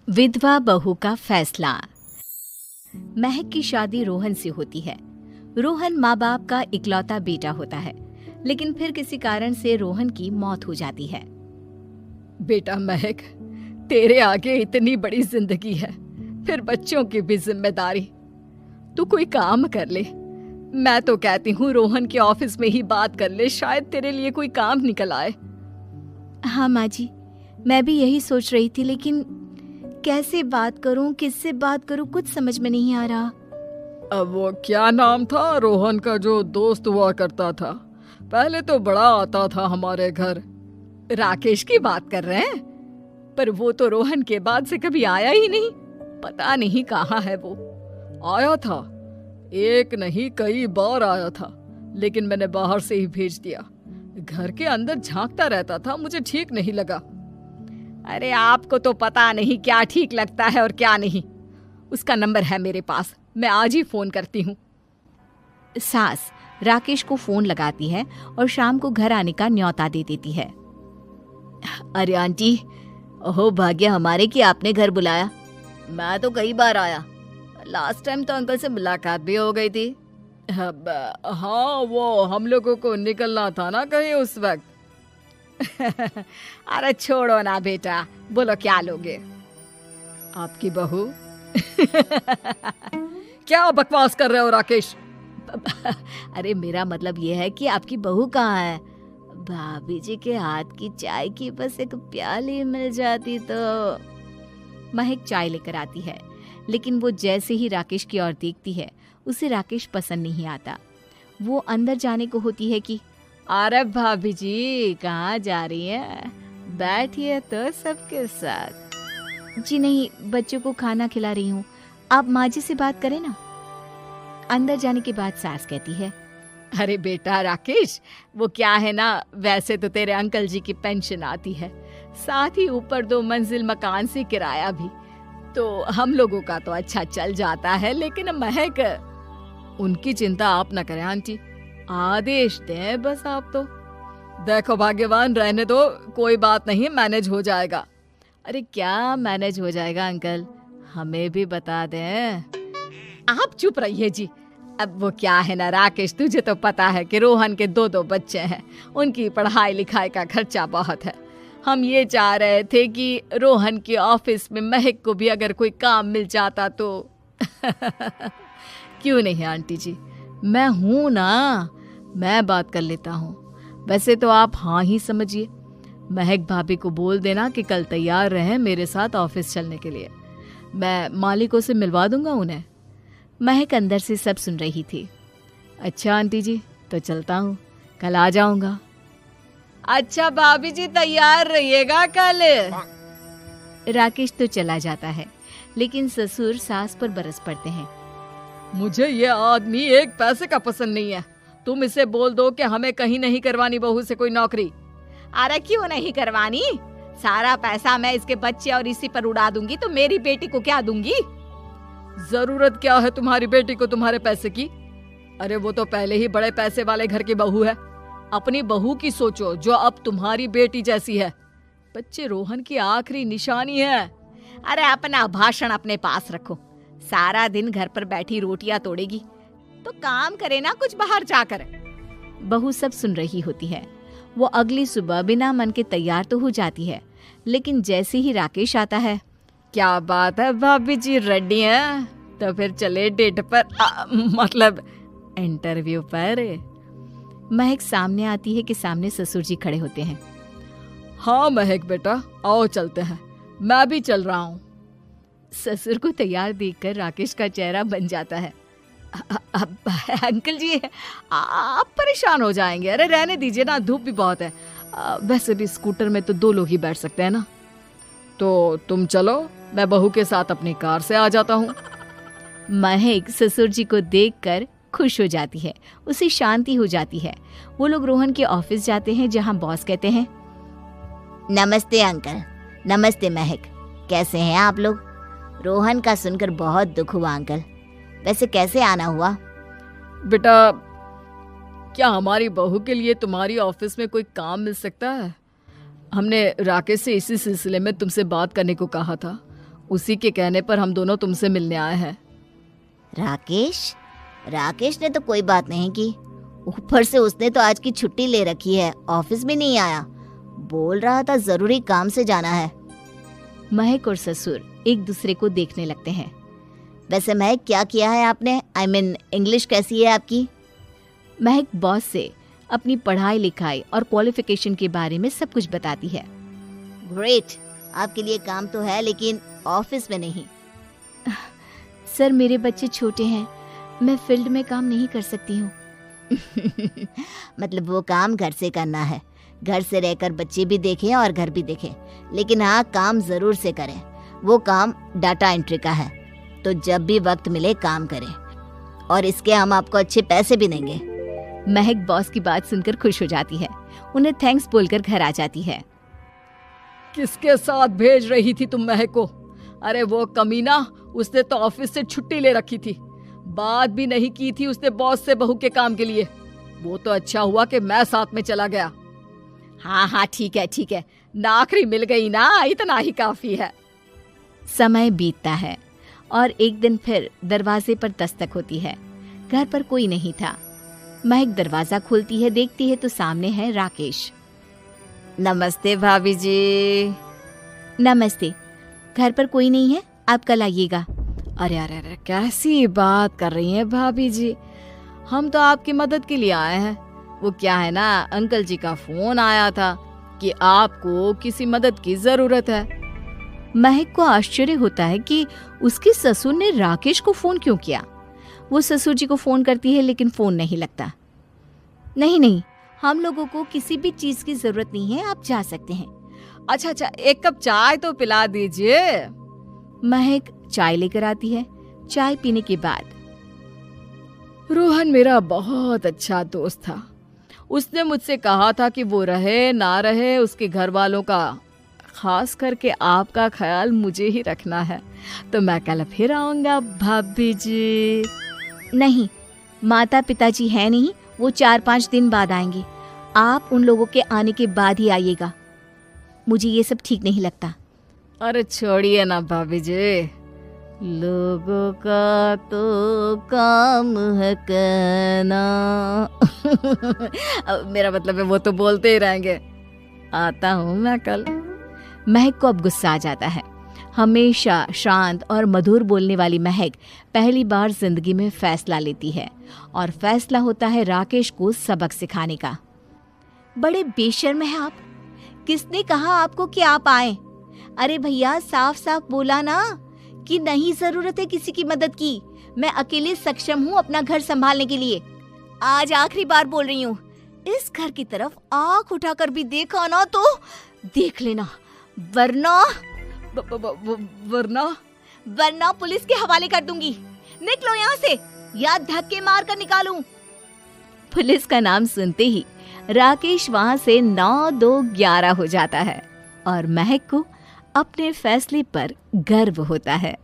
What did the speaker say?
विधवा बहू का फैसला। महक की शादी रोहन से होती है। रोहन माँ बाप का इकलौता बेटा होता है, लेकिन फिर किसी कारण से रोहन की मौत हो जाती है। बेटा महक, तेरे आगे इतनी बड़ी जिंदगी है, फिर बच्चों की भी जिम्मेदारी। तू कोई काम कर ले। मैं तो कहती हूँ रोहन के ऑफिस में ही बात कर ले, शायद तेरे लिए कोई काम निकल आए। हाँ माँ जी, मैं भी यही सोच रही थी, लेकिन कैसे बात करूं, किससे बात करूं, कुछ समझ में नहीं आ रहा। अब वो क्या नाम था रोहन का जो दोस्त हुआ करता था, पहले तो बड़ा आता था हमारे घर। राकेश की बात कर रहे हैं? पर वो तो रोहन के बाद से कभी आया ही नहीं, पता नहीं कहाँ है वो। आया था, एक नहीं कई बार आया था, लेकिन मैंने बाहर से ही भेज दिया। घर के अंदर झांकता रहता था, मुझे ठीक नहीं लगा। अरे आपको तो पता नहीं क्या ठीक लगता है और क्या नहीं। उसका नंबर है मेरे पास, मैं आज ही फोन करती हूँ। सास राकेश को फोन लगाती है और शाम को घर आने का न्योता दे देती है। अरे आंटी, ओहो भाग्य हमारे कि आपने घर बुलाया। मैं तो कई बार आया, लास्ट टाइम तो अंकल से मुलाकात भी हो गई थी। हाँ, वो हम लोगों को निकलना था ना कहीं उस वक्त। अरे छोड़ो ना बेटा, बोलो क्या लोगे? आपकी बहू। क्या बकवास कर रहे हो राकेश? अरे मेरा मतलब ये है कि आपकी बहू कहाँ है? भाभी जी के हाथ की चाय की बस एक प्याली मिल जाती तो। महक चाय लेकर आती है, लेकिन वो जैसे ही राकेश की ओर देखती है, उसे राकेश पसंद नहीं आता। वो अंदर जाने को होती है कि अरे भाभी जी कहाँ जा रही हैं? बैठिए तो सबके साथ। जी नहीं, बच्चों को खाना खिला रही हूँ, आप माँ जी से बात करें ना। अंदर जाने के बाद सास कहती है, अरे बेटा राकेश, वो क्या है ना, वैसे तो तेरे अंकल जी की पेंशन आती है, साथ ही ऊपर 2 मंजिल मकान से किराया भी, तो हम लोगों का तो अच्छा चल जाता है। लेकिन महक, उनकी चिंता आप न करें आंटी, आदेश दें बस आप तो। देखो भाग्यवान, रहने दो, कोई बात नहीं, मैनेज हो जाएगा। अरे क्या मैनेज हो जाएगा अंकल, हमें भी बता दें। आप चुप रहिए जी। अब वो क्या है ना राकेश, तुझे तो पता है कि रोहन के 2 बच्चे हैं, उनकी पढ़ाई लिखाई का खर्चा बहुत है। हम ये चाह रहे थे कि रोहन के ऑफिस में महक को भी अगर कोई काम मिल जाता तो। क्यों नहीं आंटी जी, मैं हूं ना, मैं बात कर लेता हूँ। वैसे तो आप हाँ ही समझिए। महक भाभी को बोल देना कि कल तैयार रहें मेरे साथ ऑफिस चलने के लिए, मैं मालिकों से मिलवा दूंगा उन्हें। महक अंदर से सब सुन रही थी। अच्छा आंटी जी, तो चलता हूँ, कल आ जाऊंगा। अच्छा भाभी जी तैयार रहिएगा कल। राकेश तो चला जाता है, लेकिन ससुर सास पर बरस पड़ते हैं। मुझे ये आदमी एक पैसे का पसंद नहीं है, तुम इसे बोल दो कि हमें कहीं नहीं करवानी बहू से कोई नौकरी। अरे क्यों नहीं करवानी, सारा पैसा मैं इसके बच्चे और इसी पर उड़ा दूंगी, तो मेरी बेटी को क्या दूंगी? जरूरत क्या है तुम्हारी बेटी को तुम्हारे पैसे की? अरे वो तो पहले ही बड़े पैसे वाले घर की बहू है। अपनी बहू की सोचो जो अब तुम्हारी बेटी जैसी है। बच्चे रोहन की आखिरी निशानी है। अरे अपना भाषण अपने पास रखो, सारा दिन घर पर बैठी रोटियां तोड़ेगी, तो काम करे ना कुछ बाहर जाकर। बहू सब सुन रही होती है। वो अगली सुबह बिना मन के तैयार तो हो जाती है, लेकिन जैसे ही राकेश आता है, क्या बात है भाभी जी, रेडी हैं? तो फिर चले डेट पर, मतलब इंटरव्यू पर। महक सामने आती है कि सामने ससुर जी खड़े होते हैं। हाँ महक बेटा, आओ चलते हैं, मैं भी चल रहा हूँ। ससुर को तैयार देखकर राकेश का चेहरा बन जाता है। अंकल जी आप परेशान हो जाएंगे, अरे रहने दीजिए ना, धूप भी बहुत है। वैसे भी स्कूटर में तो 2 लोग ही बैठ सकते हैं ना। तो तुम चलो, मैं बहू के साथ अपनी कार से आ जाता हूँ। महक ससुर जी को देखकर खुश हो जाती है, उसे शांति हो जाती है। वो लोग रोहन के ऑफिस जाते हैं, जहाँ बॉस कहते हैं, नमस्ते अंकल। नमस्ते महक, कैसे हैं आप लोग? रोहन का सुनकर बहुत दुख हुआ अंकल, वैसे कैसे आना हुआ? बेटा, क्या हमारी बहू के लिए तुम्हारी ऑफिस में कोई काम मिल सकता है? हमने राकेश से इसी सिलसिले में तुमसे बात करने को कहा था। उसी के कहने पर हम दोनों तुमसे मिलने आए हैं। राकेश ने तो कोई बात नहीं की। ऊपर से उसने तो आज की छुट्टी ले रखी है, ऑफिस भी नहीं आया। बोल रहा था जरूरी काम से जाना है। महक और ससुर एक दूसरे को देखने लगते हैं। वैसे महक, क्या किया है आपने? इंग्लिश कैसी है आपकी? महक बॉस से अपनी पढ़ाई लिखाई और क्वालिफिकेशन के बारे में सब कुछ बताती है। ग्रेट, आपके लिए काम तो है लेकिन ऑफिस में नहीं। सर, मेरे बच्चे छोटे हैं, मैं फील्ड में काम नहीं कर सकती हूँ। मतलब वो काम घर से करना है, घर से रहकर बच्चे भी देखें और घर भी देखें, लेकिन हाँ, काम जरूर से करें। वो काम डाटा एंट्री का है, तो जब भी वक्त मिले काम करें, और इसके हम आपको अच्छे पैसे भी देंगे। महक बॉस की बात सुनकर खुश हो जाती है, उन्हें थैंक्स बोलकर घर आ जाती है। किसके साथ भेज रही थी तुम महक को? अरे वो कमीना, उसने तो ऑफिस से छुट्टी ले रखी थी, बात भी नहीं की थी उसने बॉस से बहू के काम के लिए। वो तो अच्छा हुआ कि मैं साथ में चला गया। हाँ, ठीक है, नौकरी मिल गई ना, इतना ही काफी है। समय बीतता है और एक दिन फिर दरवाजे पर दस्तक होती है। घर पर कोई नहीं था। महक दरवाजा खोलती है, देखती है तो सामने है राकेश। नमस्ते भाभी जी। नमस्ते, घर पर कोई नहीं है, आप कल आइएगा। अरे, कैसी बात कर रही हैं भाभी जी, हम तो आपकी मदद के लिए आए हैं। वो क्या है ना, अंकल जी का फोन आया था कि आपको किसी मदद की जरूरत है। महक को आश्चर्य होता है कि उसके ससुर ने राकेश को फोन क्यों किया। वो ससुर जी को फोन करती है लेकिन फोन नहीं लगता। नहीं, हम लोगों को किसी भी चीज की जरूरत नहीं है, आप जा सकते हैं। अच्छा, एक कप चाय तो पिला दीजिए। महक चाय लेकर आती है। चाय पीने के बाद, रोहन मेरा बहुत अच्छा दोस्त था। उसने मुझसे कहा था कि वो रहे ना रहे, उसके घर वालों का, खास करके आपका ख्याल मुझे ही रखना है। तो मैं कल फिर आऊंगा भाभी जी। नहीं, माता पिताजी है नहीं, वो 4-5 दिन बाद आएंगे। आप उन लोगों के आने के बाद ही आइएगा। मुझे ये सब ठीक नहीं लगता। अरे छोड़िए ना भाभी जी, लोगों का तो काम है कहना। मेरा मतलब है वो तो बोलते ही रहेंगे। आता हूँ मैं कल। महक को अब गुस्सा आ जाता है। हमेशा शांत और मधुर बोलने वाली महक पहली बार जिंदगी में फैसला लेती है, और फैसला होता है राकेश को सबक सिखाने का। बड़े बेशर्म हैं आप। किसने कहा आपको कि आप आए? अरे भैया, साफ साफ बोला ना कि नहीं जरूरत है किसी की मदद की। मैं अकेले सक्षम हूँ अपना घर संभालने के लिए। आज आखिरी बार बोल रही हूँ, इस घर की तरफ आंख उठाकर भी देखा ना तो देख लेना, वरना पुलिस के हवाले कर दूंगी। निकलो यहाँ से, या धक्के मार कर निकालूं। पुलिस का नाम सुनते ही राकेश वहां से 9-2-11 हो जाता है, और महक को अपने फैसले पर गर्व होता है।